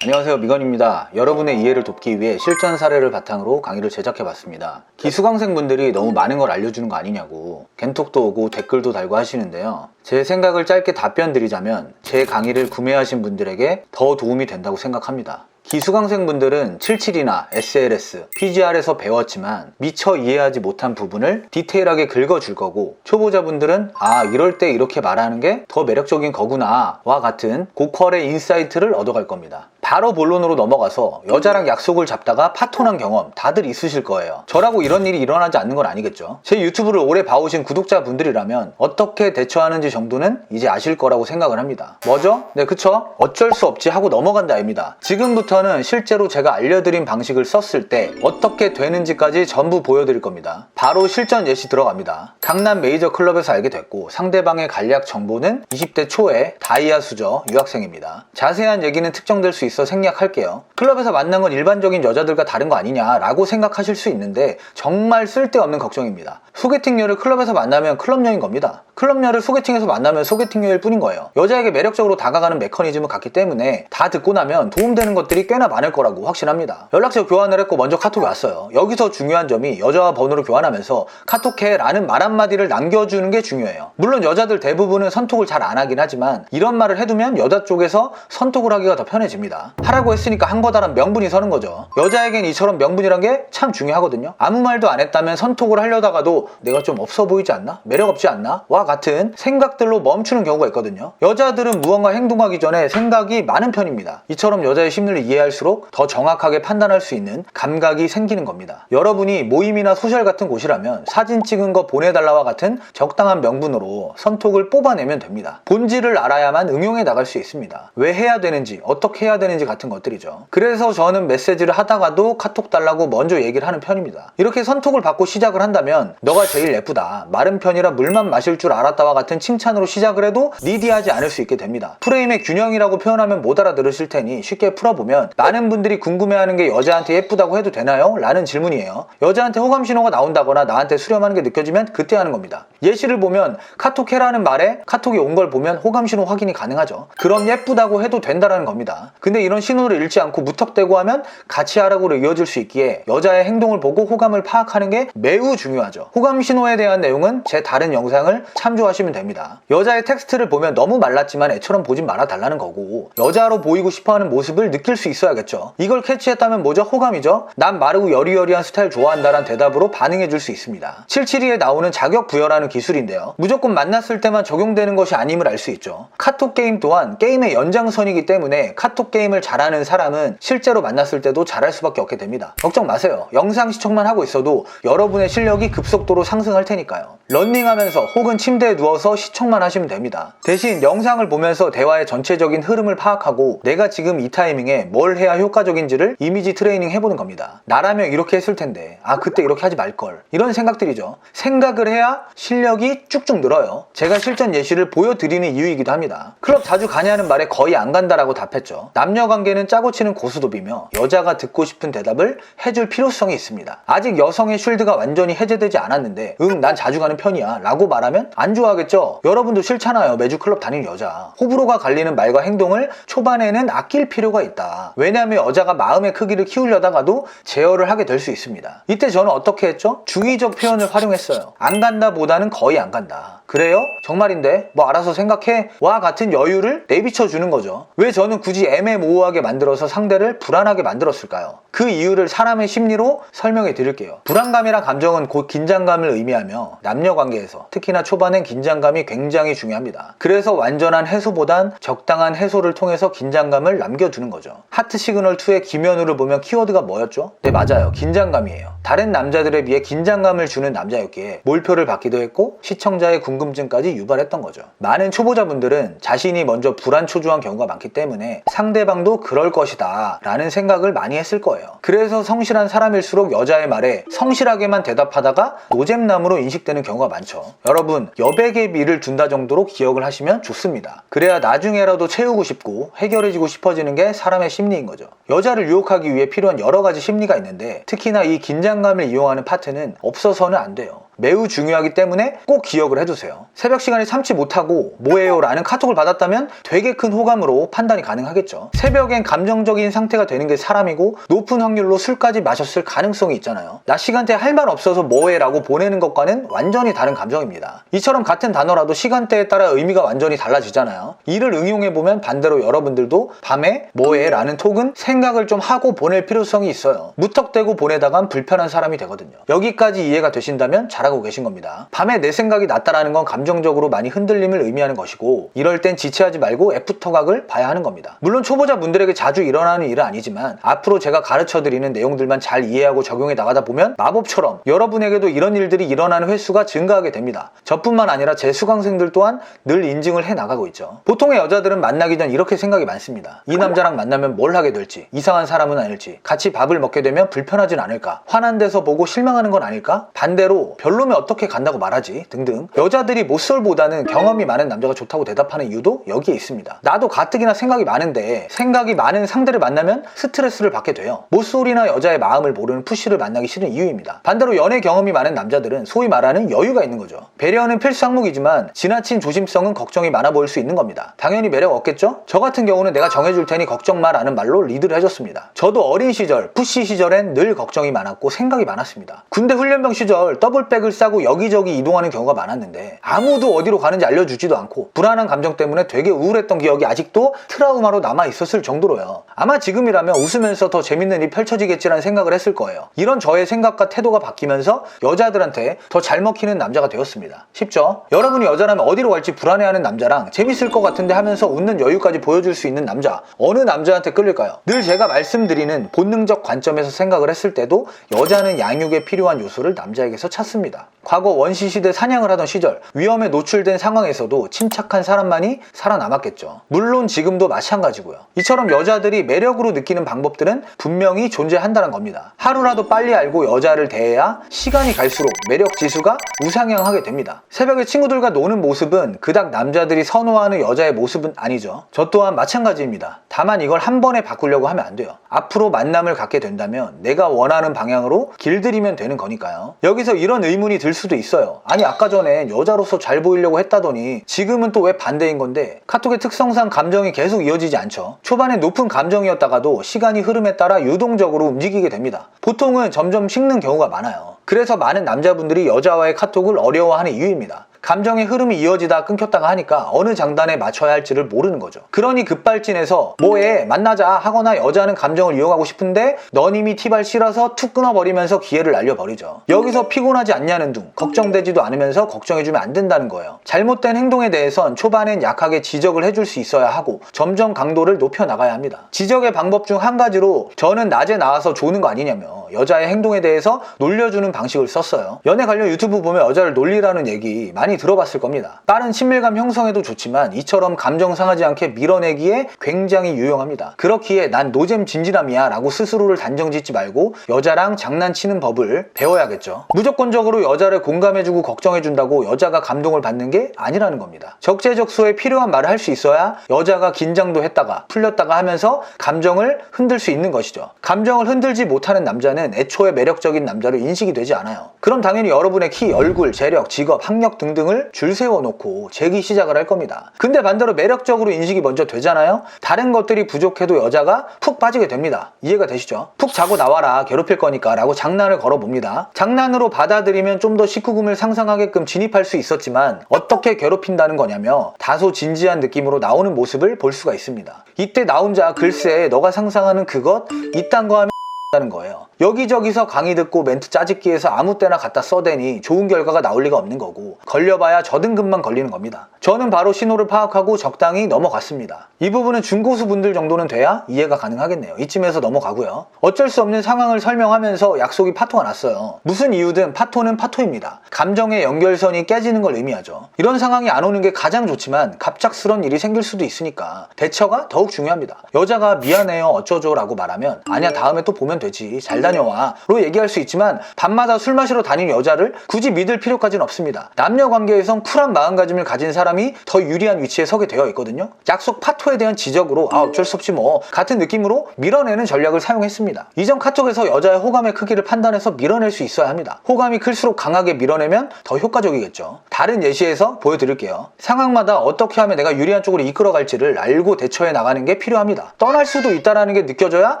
안녕하세요, 미건입니다. 여러분의 이해를 돕기 위해 실전 사례를 바탕으로 강의를 제작해봤습니다. 기수강생분들이 너무 많은 걸 알려주는 거 아니냐고 겐톡도 오고 댓글도 달고 하시는데요. 제 생각을 짧게 답변 드리자면 제 강의를 구매하신 분들에게 더 도움이 된다고 생각합니다. 기수강생분들은 77이나 SLS, PGR에서 배웠지만 미처 이해하지 못한 부분을 디테일하게 긁어줄 거고, 초보자분들은 이럴 때 이렇게 말하는 게 더 매력적인 거구나 와 같은 고퀄의 인사이트를 얻어갈 겁니다. 바로 본론으로 넘어가서 여자랑 약속을 잡다가 파토난 경험 다들 있으실 거예요. 저라고 이런 일이 일어나지 않는 건 아니겠죠. 제 유튜브를 오래 봐오신 구독자분들이라면 어떻게 대처하는지 정도는 이제 아실 거라고 생각을 합니다. 뭐죠? 네, 그쵸? 어쩔 수 없지 하고 넘어간다입니다. 지금부터는 실제로 제가 알려드린 방식을 썼을 때 어떻게 되는지까지 전부 보여드릴 겁니다. 바로 실전 예시 들어갑니다. 강남 메이저 클럽에서 알게 됐고, 상대방의 간략 정보는 20대 초의 다이아 수저 유학생입니다. 자세한 얘기는 특정될 수 있어 생략할게요. 클럽에서 만난 건 일반적인 여자들과 다른 거 아니냐라고 생각하실 수 있는데 정말 쓸데없는 걱정입니다. 소개팅녀를 클럽에서 만나면 클럽녀인 겁니다. 클럽녀를 소개팅에서 만나면 소개팅녀일 뿐인 거예요. 여자에게 매력적으로 다가가는 메커니즘을 갖기 때문에 다 듣고 나면 도움되는 것들이 꽤나 많을 거라고 확신합니다. 연락처 교환을 했고 먼저 카톡이 왔어요. 여기서 중요한 점이 여자와 번호를 교환하면서 카톡해 라는 말 한마디를 남겨주는 게 중요해요. 물론 여자들 대부분은 선톡을 잘 안 하긴 하지만 이런 말을 해두면 여자 쪽에서 선톡을 하기가 더 편해집니다. 하라고 했으니까 한 거다란 명분이 서는 거죠. 여자에겐 이처럼 명분이란 게 참 중요하거든요. 아무 말도 안 했다면 선톡을 하려다가도 내가 좀 없어 보이지 않나? 매력 없지 않나? 와 같은 생각들로 멈추는 경우가 있거든요. 여자들은 무언가 행동하기 전에 생각이 많은 편입니다. 이처럼 여자의 심리를 이해할수록 더 정확하게 판단할 수 있는 감각이 생기는 겁니다. 여러분이 모임이나 소셜 같은 곳이라면 사진 찍은 거 보내달라와 같은 적당한 명분으로 선톡을 뽑아내면 됩니다. 본질을 알아야만 응용해 나갈 수 있습니다. 왜 해야 되는지, 어떻게 해야 되는지 같은 것들이죠. 그래서 저는 메시지를 하다가도 카톡 달라고 먼저 얘기를 하는 편입니다. 이렇게 선톡을 받고 시작을 한다면 너가 제일 예쁘다, 마른 편이라 물만 마실 줄 알았다와 같은 칭찬으로 시작을 해도 니디하지 않을 수 있게 됩니다. 프레임의 균형이라고 표현하면 못 알아들으실 테니 쉽게 풀어보면, 많은 분들이 궁금해하는 게 여자한테 예쁘다고 해도 되나요? 라는 질문이에요. 여자한테 호감 신호가 나온다거나 나한테 수렴하는 게 느껴지면 그때 하는 겁니다. 예시를 보면 카톡해라는 말에 카톡이 온 걸 보면 호감 신호 확인이 가능하죠. 그럼 예쁘다고 해도 된다라는 겁니다. 근데 이런 신호를 잃지 않고 무턱대고 하면 같이 하라고로 이어질 수 있기에 여자의 행동을 보고 호감을 파악하는 게 매우 중요하죠. 호감 신호에 대한 내용은 제 다른 영상을 참조하시면 됩니다. 여자의 텍스트를 보면 너무 말랐지만 애처럼 보진 말아달라는 거고, 여자로 보이고 싶어하는 모습을 느낄 수 있어야겠죠. 이걸 캐치했다면 뭐죠? 호감이죠. 난 마르고 여리여리한 스타일 좋아한다란 대답으로 반응해 줄 수 있습니다. 772에 나오는 자격 부여라는 기술인데요. 무조건 만났을 때만 적용되는 것이 아님을 알 수 있죠. 카톡 게임 또한 게임의 연장선이기 때문에 카톡 게임을 잘하는 사람은 실제로 만났을 때도 잘할 수밖에 없게 됩니다. 걱정 마세요. 영상 시청만 하고 있어도 여러분의 실력이 급속도로 상승할 테니까요. 런닝하면서 혹은 침대에 누워서 시청만 하시면 됩니다. 대신 영상을 보면서 대화의 전체적인 흐름을 파악하고 내가 지금 이 타이밍에 뭘 해야 효과적인지를 이미지 트레이닝 해보는 겁니다. 나라면 이렇게 했을 텐데 그때 이렇게 하지 말걸, 이런 생각들이죠. 생각을 해야 실력이 쭉쭉 늘어요. 제가 실전 예시를 보여드리는 이유이기도 합니다. 클럽 자주 가냐는 말에 거의 안 간다라고 답했죠. 남녀관계는 짜고 치는 고스톱이며 여자가 듣고 싶은 대답을 해줄 필요성이 있습니다. 아직 여성의 쉴드가 완전히 해제되지 않았는데 난 자주 가는 편이야 라고 말하면 안 좋아하겠죠. 여러분도 싫잖아요. 매주 클럽 다니는 여자. 호불호가 갈리는 말과 행동을 초반에는 아낄 필요가 있다. 왜냐하면 여자가 마음의 크기를 키우려다가도 제어를 하게 될 수 있습니다. 이때 저는 어떻게 했죠? 중의적 표현을 활용했어요. 안 간다 보다는 거의 안 간다. 그래요? 정말인데? 뭐 알아서 생각해? 와 같은 여유를 내비쳐 주는 거죠. 왜 저는 굳이 애매모호하게 만들어서 상대를 불안하게 만들었을까요? 그 이유를 사람의 심리로 설명해 드릴게요. 불안감이란 감정은 곧 긴장감을 의미하며 남녀관계에서 특히나 초반엔 긴장감이 굉장히 중요합니다. 그래서 완전한 해소보단 적당한 해소를 통해서 긴장감을 남겨두는 거죠. 하트 시그널 2의 김현우를 보면 키워드가 뭐였죠? 네, 맞아요. 긴장감이에요. 다른 남자들에 비해 긴장감을 주는 남자였기에 몰표를 받기도 했고 시청자의 궁금증까지 유발했던 거죠. 많은 초보자분들은 자신이 먼저 불안초조한 경우가 많기 때문에 상대방도 그럴 것이다 라는 생각을 많이 했을 거예요. 그래서 성실한 사람일수록 여자의 말에 성실하게만 대답하다가 노잼남으로 인식되는 경우가 많죠. 여러분, 여백의 미를 둔다 정도로 기억을 하시면 좋습니다. 그래야 나중에라도 채우고 싶고 해결해지고 싶어지는 게 사람의 심리인 거죠. 여자를 유혹하기 위해 필요한 여러 가지 심리가 있는데 특히나 이 긴장감을 이용하는 파트는 없어서는 안 돼요. 매우 중요하기 때문에 꼭 기억을 해두세요. 새벽 시간에 참지 못하고 뭐해요? 라는 카톡을 받았다면 되게 큰 호감으로 판단이 가능하겠죠. 새벽엔 감정적인 상태가 되는 게 사람이고 높은 확률로 술까지 마셨을 가능성이 있잖아요. 낮 시간대에 할 말 없어서 뭐해? 라고 보내는 것과는 완전히 다른 감정입니다. 이처럼 같은 단어라도 시간대에 따라 의미가 완전히 달라지잖아요. 이를 응용해보면 반대로 여러분들도 밤에 뭐해? 라는 톡은 생각을 좀 하고 보낼 필요성이 있어요. 무턱대고 보내다간 불편한 사람이 되거든요. 여기까지 이해가 되신다면 잘하고 계신 겁니다. 밤에 내 생각이 낮다라는 건 감정적으로 많이 흔들림을 의미하는 것이고, 이럴 땐 지체하지 말고 애프터각을 봐야 하는 겁니다. 물론 초보자분들에게 자주 일어나는 일은 아니지만 앞으로 제가 가르쳐드리는 내용들만 잘 이해하고 적용해 나가다 보면 마법처럼 여러분에게도 이런 일들이 일어나는 횟수가 증가하게 됩니다. 저뿐만 아니라 제 수강생들 또한 늘 인증을 해 나가고 있죠. 보통의 여자들은 만나기 전 이렇게 생각이 많습니다. 이 남자랑 만나면 뭘 하게 될지, 이상한 사람은 아닐지, 같이 밥을 먹게 되면 불편하진 않을까, 화난 데서 보고 실망하는 건 아닐까, 반대로 별로면 어떻게 간다고 말하지 등등. 여자들이 못쏠보다는 경험이 많은 남자가 좋다고 대답하는 이유도 여기에 있습니다. 나도 가뜩이나 생각이 많은데 생각이 많은 상대를 만나면 스트레스를 받게 돼요. 못쏠이나 여자의 마음을 모르는 푸시를 만나기 싫은 이유입니다. 반대로 연애 경험이 많은 남자들은 소위 말하는 여유가 있는 거죠. 배려는 필수 항목이지만 지나친 조심성은 걱정이 많아 보일 수 있는 겁니다. 당연히 매력 없겠죠? 저 같은 경우는 내가 정해줄 테니 걱정 마 라는 말로 리드를 해줬습니다. 저도 어린 시절, 푸시 시절엔 늘 걱정이 많았고 생각이 많았습니다. 군대 훈련병 시절 더블백을 싸고 여기저기 이동하는 경우가 많았는데 아무도 어디로 가는지 알려주지도 않고 불안한 감정 때문에 되게 우울했던 기억이 아직도 트라우마로 남아있었을 정도로요. 아마 지금이라면 웃으면서 더 재밌는 일이 펼쳐지겠지라는 생각을 했을 거예요. 이런 저의 생각과 태도가 바뀌면서 여자들한테 더 잘 먹히는 남자가 되었습니다. 쉽죠? 여러분이 여자라면 어디로 갈지 불안해하는 남자랑 재밌을 것 같은데 하면서 웃는 여유까지 보여줄 수 있는 남자, 어느 남자한테 끌릴까요? 늘 제가 말씀드리는 본능적 관점에서 생각을 했을 때도 여자는 양육에 필요한 요소를 남자에게서 찾습니다. 과거 원시시대 사냥을 하던 시절 위험에 노출된 상황에서도 침착한 사람만이 살아남았겠죠. 물론 지금도 마찬가지고요. 이처럼 여자들이 매력으로 느끼는 방법들은 분명히 존재한다는 겁니다. 하루라도 빨리 알고 여자를 대해야 시간이 갈수록 매력 지수가 우상향하게 됩니다. 새벽에 친구들과 노는 모습은 그닥 남자들이 선호하는 여자의 모습은 아니죠. 저 또한 마찬가지입니다. 다만 이걸 한 번에 바꾸려고 하면 안 돼요. 앞으로 만남을 갖게 된다면 내가 원하는 방향으로 길들이면 되는 거니까요. 여기서 이런 의문이 들 수도 있어요. 아니 아까 전에 여자로서 잘 보이려고 했다더니 지금은 또 왜 반대인 건데? 카톡의 특성상 감정이 계속 이어지지 않죠. 초반에 높은 감정이었다가도 시간이 흐름에 따라 유동적으로 움직이게 됩니다. 보통은 점점 식는 경우가 많아요. 그래서 많은 남자분들이 여자와의 카톡을 어려워하는 이유입니다. 감정의 흐름이 이어지다 끊겼다가 하니까 어느 장단에 맞춰야 할지를 모르는 거죠. 그러니 급발진해서 뭐해 만나자 하거나 여자는 감정을 이용하고 싶은데 넌 이미 티발 싫어서 툭 끊어버리면서 기회를 날려버리죠. 여기서 피곤하지 않냐는 둥, 걱정되지도 않으면서 걱정해주면 안 된다는 거예요. 잘못된 행동에 대해선 초반엔 약하게 지적을 해줄 수 있어야 하고 점점 강도를 높여나가야 합니다. 지적의 방법 중 한 가지로 저는 낮에 나와서 조는 거 아니냐며 여자의 행동에 대해서 놀려주는 방식을 썼어요. 연애 관련 유튜브 보면 여자를 놀리라는 얘기 많이 들어봤을 겁니다. 빠른 친밀감 형성에도 좋지만 이처럼 감정 상하지 않게 밀어내기에 굉장히 유용합니다. 그렇기에 난 노잼 진지남이야 라고 스스로를 단정짓지 말고 여자랑 장난치는 법을 배워야겠죠. 무조건적으로 여자를 공감해주고 걱정해준다고 여자가 감동을 받는 게 아니라는 겁니다. 적재적소에 필요한 말을 할 수 있어야 여자가 긴장도 했다가 풀렸다가 하면서 감정을 흔들 수 있는 것이죠. 감정을 흔들지 못하는 남자는 애초에 매력적인 남자로 인식이 되지 않아요. 그럼 당연히 여러분의 키, 얼굴, 재력, 직업, 학력 등등을 줄 세워놓고 재기 시작을 할 겁니다. 근데 반대로 매력적으로 인식이 먼저 되잖아요. 다른 것들이 부족해도 여자가 푹 빠지게 됩니다. 이해가 되시죠? 푹 자고 나와라 괴롭힐 거니까 라고 장난을 걸어봅니다. 장난으로 받아들이면 좀 더 19금을 상상하게끔 진입할 수 있었지만 어떻게 괴롭힌다는 거냐며 다소 진지한 느낌으로 나오는 모습을 볼 수가 있습니다. 이때 나 혼자 글쎄 너가 상상하는 그것 이딴 거 하면 다는 거예요. 여기저기서 강의 듣고 멘트 짜집기 해서 아무 때나 갖다 써대니 좋은 결과가 나올 리가 없는 거고 걸려봐야 저 등급만 걸리는 겁니다. 저는 바로 신호를 파악하고 적당히 넘어갔습니다. 이 부분은 중고수 분들 정도는 돼야 이해가 가능하겠네요. 이쯤에서 넘어가고요. 어쩔 수 없는 상황을 설명하면서 약속이 파토가 났어요. 무슨 이유든 파토는 파토입니다. 감정의 연결선이 깨지는 걸 의미하죠. 이런 상황이 안 오는 게 가장 좋지만 갑작스런 일이 생길 수도 있으니까 대처가 더욱 중요합니다. 여자가 미안해요 어쩌죠 라고 말하면 아니야 다음에 또 보면 가면 되지, 잘 다녀와 로 얘기할 수 있지만 밤마다 술 마시러 다니는 여자를 굳이 믿을 필요까지는 없습니다. 남녀 관계에선 쿨한 마음가짐을 가진 사람이 더 유리한 위치에 서게 되어 있거든요. 약속 파토에 대한 지적으로 어쩔 수 없지 뭐 같은 느낌으로 밀어내는 전략을 사용했습니다. 이전 카톡에서 여자의 호감의 크기를 판단해서 밀어낼 수 있어야 합니다. 호감이 클수록 강하게 밀어내면 더 효과적이겠죠. 다른 예시에서 보여드릴게요. 상황마다 어떻게 하면 내가 유리한 쪽으로 이끌어갈지를 알고 대처해 나가는 게 필요합니다. 떠날 수도 있다는 게 느껴져야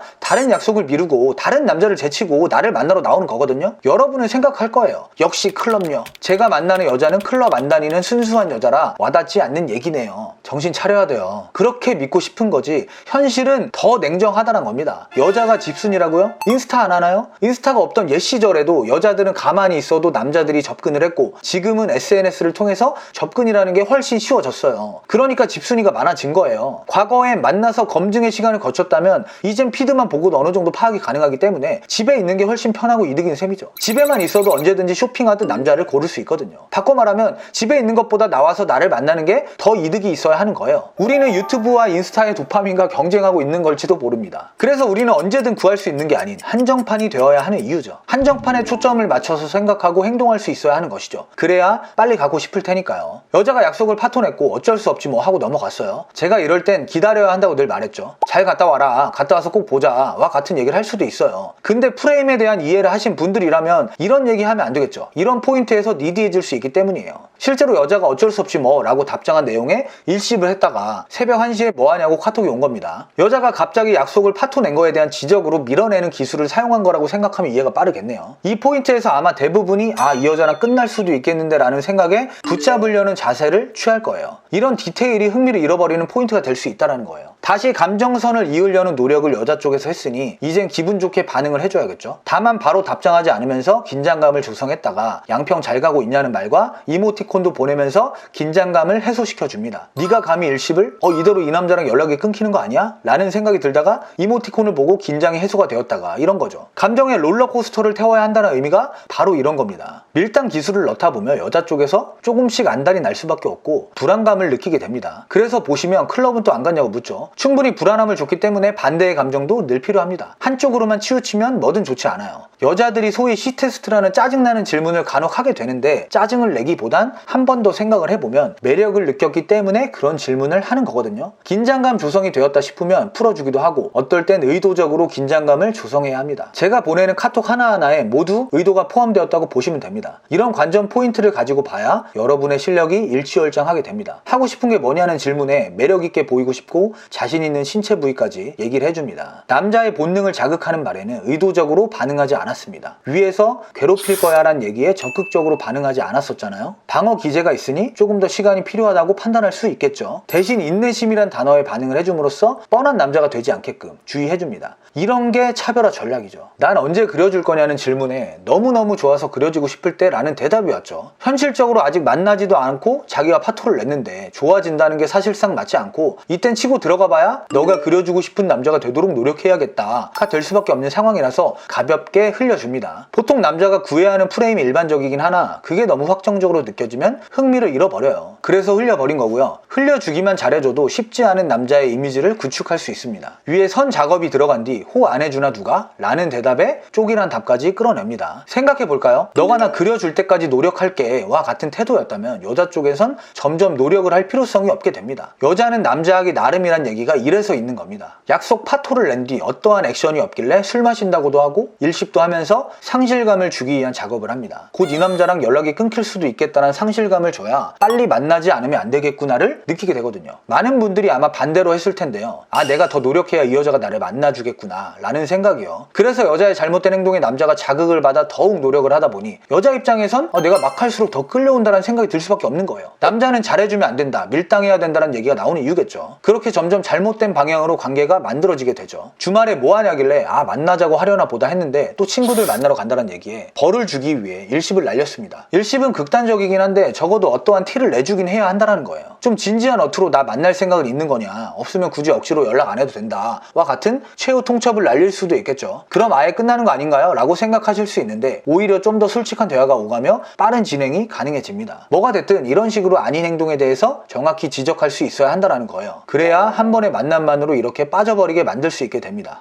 다른 약속을 미루고 다른 남자를 제치고 나를 만나러 나오는 거거든요. 여러분은 생각할 거예요. 역시 클럽녀. 제가 만나는 여자는 클럽 안 다니는 순수한 여자라 와닿지 않는 얘기네요. 정신 차려야 돼요. 그렇게 믿고 싶은 거지 현실은 더 냉정하다는 겁니다. 여자가 집순이라고요? 인스타 안 하나요? 인스타가 없던 옛 시절에도 여자들은 가만히 있어도 남자들이 접근을 했고 지금은 SNS를 통해서 접근이라는 게 훨씬 쉬워졌어요. 그러니까 집순이가 많아진 거예요. 과거엔 만나서 검증의 시간을 거쳤다면 이젠 피드만 보고도 어느 정도 파악이 가능하기 때문에 집에 있는 게 훨씬 편하고 이득인 셈이죠. 집에만 있어도 언제든지 쇼핑하듯 남자를 고를 수 있거든요. 바꿔 말하면 집에 있는 것보다 나와서 나를 만나는 게 더 이득이 있어야 하는 거예요. 우리는 유튜브와 인스타의 도파민과 경쟁하고 있는 걸지도 모릅니다. 그래서 우리는 언제든 구할 수 있는 게 아닌 한정판이 되어야 하는 이유죠. 한정판에 초점을 맞춰서 생각하고 행동할 수 있어야 하는 것이죠. 그래야 빨리 가고 싶을 테니까요. 여자가 약속을 파토냈고 어쩔 수 없지 뭐 하고 넘어갔어요. 제가 이럴 땐 기다려야 한다고 늘 말했죠. 잘 갔다 와라, 갔다 와서 꼭 보자 와 같은 얘기를 할 수도 있어요. 근데 프레임에 대한 이해를 하신 분들이라면 이런 얘기 하면 안 되겠죠. 이런 포인트에서 니디해질 수 있기 때문이에요. 실제로 여자가 어쩔 수 없지 뭐 라고 답장한 내용에 일십을 했다가 새벽 1시에 뭐 하냐고 카톡이 온 겁니다. 여자가 갑자기 약속을 파토낸 거에 대한 지적으로 밀어내는 기술을 사용한 거라고 생각하면 이해가 빠르겠네요. 이 포인트에서 아마 대부분이 이 여자랑 끝날 수도 있겠는데 라는 생각에 붙잡으려는 자세를 취할 거예요. 이런 디테일이 흥미를 잃어버리는 포인트가 될 수 있다는 거예요. 다시 감정선을 이으려는 노력을 여자 쪽에서 했으니 이젠 기분 좋게 반응을 해줘야겠죠. 다만 바로 답장하지 않으면서 긴장감을 조성했다가 양평 잘 가고 있냐는 말과 이모티콘도 보내면서 긴장감을 해소시켜줍니다. 네가 감히 일십을? 이대로 이 남자랑 연락이 끊기는 거 아니야? 라는 생각이 들다가 이모티콘을 보고 긴장이 해소가 되었다가 이런 거죠. 감정의 롤러코스터를 태워야 한다는 의미가 바로 이런 겁니다. 밀당 기술을 넣다 보면 여자 쪽에서 조금씩 안달이 날 수밖에 없고 불안감을 느끼게 됩니다. 그래서 보시면 클럽은 또 안 갔냐고 묻죠. 충분히 불안함을 줬기 때문에 반대의 감정도 늘 필요합니다. 한쪽으로만 치우치면 뭐든 좋지 않아요. 여자들이 소위 C테스트라는 짜증나는 질문을 간혹 하게 되는데 짜증을 내기보단 한 번 더 생각을 해보면 매력을 느꼈기 때문에 그런 질문을 하는 거거든요. 긴장감 조성이 되었다 싶으면 풀어주기도 하고 어떨 땐 의도적으로 긴장감을 조성해야 합니다. 제가 보내는 카톡 하나하나에 모두 의도가 포함되었다고 보시면 됩니다. 이런 관전 포인트를 가지고 봐야 여러분의 실력이 일취월장하게 됩니다. 하고 싶은 게 뭐냐는 질문에 매력있게 보이고 싶고 자신 있는 신체 부위까지 얘기를 해줍니다. 남자의 본능을 자극하는 말에는 의도적으로 반응하지 않았습니다. 위에서 괴롭힐 거야 라는 얘기에 적극적으로 반응하지 않았었잖아요. 방어 기제가 있으니 조금 더 시간이 필요하다고 판단할 수 있겠죠. 대신 인내심이란 단어에 반응을 해줌으로써 뻔한 남자가 되지 않게끔 주의해줍니다. 이런 게 차별화 전략이죠. 난 언제 그려줄 거냐는 질문에 너무너무 좋아서 그려주고 싶을 때 라는 대답이 왔죠. 현실적으로 아직 만나지도 않고 자기와 파토를 냈는데 좋아진다는 게 사실상 맞지 않고 이땐 치고 들어가 봐야 너가 그려주고 싶은 남자가 되도록 노력해야겠다가 될 수밖에 없는 상황이라서 가볍게 흘려줍니다. 보통 남자가 구애하는 프레임이 일반적이긴 하나 그게 너무 확정적으로 느껴지면 흥미를 잃어버려요. 그래서 흘려버린 거고요. 흘려주기만 잘해줘도 쉽지 않은 남자의 이미지를 구축할 수 있습니다. 위에 선 작업이 들어간 뒤 호 안 해주나 누가? 라는 대답에 쪽이란 답까지 끌어냅니다. 생각해볼까요? 너가 나 그려줄 때까지 노력할게 와 같은 태도였다면 여자 쪽에선 점점 노력을 할 필요성이 없게 됩니다. 여자는 남자하기 나름이란 얘기가 이래서 있는 겁니다. 약속 파토를 낸 뒤 어떠한 액션이 없길래 술 마신다고도 하고 일식도 하면서 상실감을 주기 위한 작업을 합니다. 곧 이 남자랑 연락이 끊길 수도 있겠다는 상실감을 줘야 빨리 만나지 않으면 안 되겠구나를 느끼게 되거든요. 많은 분들이 아마 반대로 했을 텐데요. 내가 더 노력해야 이 여자가 나를 만나주겠구나 라는 생각이요. 그래서 여자의 잘못된 행동에 남자가 자극을 받아 더욱 노력을 하다 보니 여자 입장에선 내가 막 할수록 더 끌려온다는 생각이 들 수밖에 없는 거예요. 남자는 잘해주면 안 된다, 밀당해야 된다는 얘기가 나오는 이유겠죠. 그렇게 점점 잘못된 방향으로 관계가 만들어지게 되죠. 주말에 뭐 하냐길래 만나자고 하려나 보다 했는데 또 친구들 만나러 간다는 얘기에 벌을 주기 위해 일십을 날렸습니다. 일십은 극단적이긴 한데 적어도 어떠한 티를 내주긴 해야 한다는 거예요. 좀 진지한 어투로 나 만날 생각은 있는 거냐, 없으면 굳이 억지로 연락 안 해도 된다 와 같은 최후 통첩을 날릴 수도 있겠죠. 그럼 아예 끝나는 거 아닌가요? 라고 생각하실 수 있는데 오히려 좀 더 솔직한 대화가 오가며 빠른 진행이 가능해집니다. 뭐가 됐든 이런 식으로 아닌 행동에 대해서 정확히 지적할 수 있어야 한다는 거예요. 그래야 한 번의 만남만으로 이렇게 빠져버리게 만들 수 있게 됩니다.